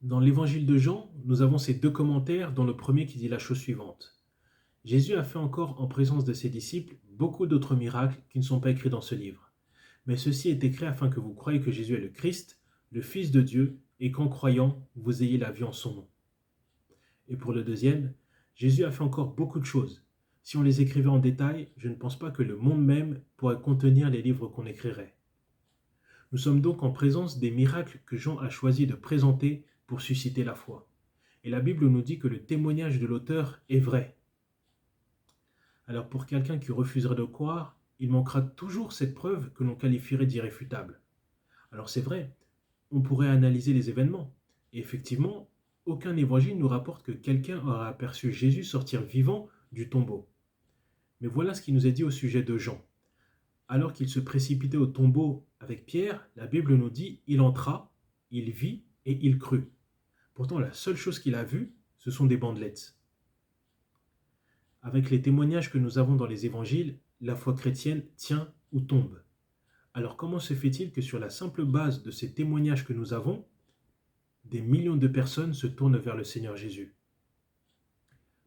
Dans l'évangile de Jean, nous avons ces deux commentaires, dont le premier qui dit la chose suivante. Jésus a fait encore en présence de ses disciples beaucoup d'autres miracles qui ne sont pas écrits dans ce livre. Mais ceci est écrit afin que vous croyiez que Jésus est le Christ, le Fils de Dieu, et qu'en croyant, vous ayez la vie en son nom. Et pour le deuxième, Jésus a fait encore beaucoup de choses. Si on les écrivait en détail, je ne pense pas que le monde même pourrait contenir les livres qu'on écrirait. Nous sommes donc en présence des miracles que Jean a choisi de présenter pour susciter la foi. Et la Bible nous dit que le témoignage de l'auteur est vrai. Alors pour quelqu'un qui refuserait de croire, il manquera toujours cette preuve que l'on qualifierait d'irréfutable. Alors c'est vrai, on pourrait analyser les événements. Et effectivement, aucun évangile nous rapporte que quelqu'un aurait aperçu Jésus sortir vivant du tombeau. Mais voilà ce qui nous est dit au sujet de Jean. Alors qu'il se précipitait au tombeau avec Pierre, la Bible nous dit « il entra, il vit et il crut ». Pourtant, la seule chose qu'il a vue, ce sont des bandelettes. Avec les témoignages que nous avons dans les évangiles, la foi chrétienne tient ou tombe. Alors comment se fait-il que sur la simple base de ces témoignages que nous avons, des millions de personnes se tournent vers le Seigneur Jésus?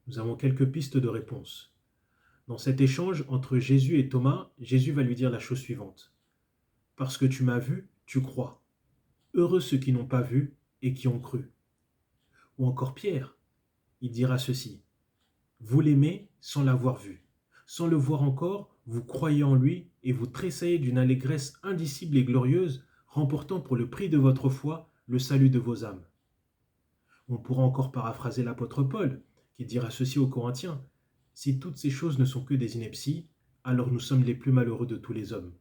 Nous avons quelques pistes de réponse. Dans cet échange entre Jésus et Thomas, Jésus va lui dire la chose suivante. « Parce que tu m'as vu, tu crois. Heureux ceux qui n'ont pas vu et qui ont cru. » Ou encore Pierre, il dira ceci. « Vous l'aimez sans l'avoir vu. Sans le voir encore, vous croyez en lui et vous tressaillez d'une allégresse indicible et glorieuse, remportant pour le prix de votre foi le salut de vos âmes. » On pourra encore paraphraser l'apôtre Paul, qui dira ceci aux Corinthiens. « Si toutes ces choses ne sont que des inepties, alors nous sommes les plus malheureux de tous les hommes. »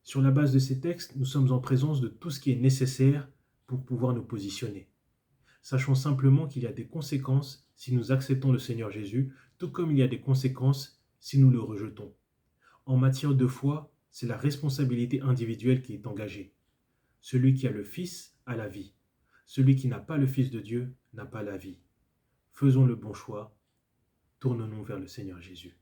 Sur la base de ces textes, nous sommes en présence de tout ce qui est nécessaire pour pouvoir nous positionner. Sachons simplement qu'il y a des conséquences si nous acceptons le Seigneur Jésus, tout comme il y a des conséquences si nous le rejetons. En matière de foi, c'est la responsabilité individuelle qui est engagée. Celui qui a le Fils a la vie. Celui qui n'a pas le Fils de Dieu n'a pas la vie. Faisons le bon choix. Tournons-nous vers le Seigneur Jésus.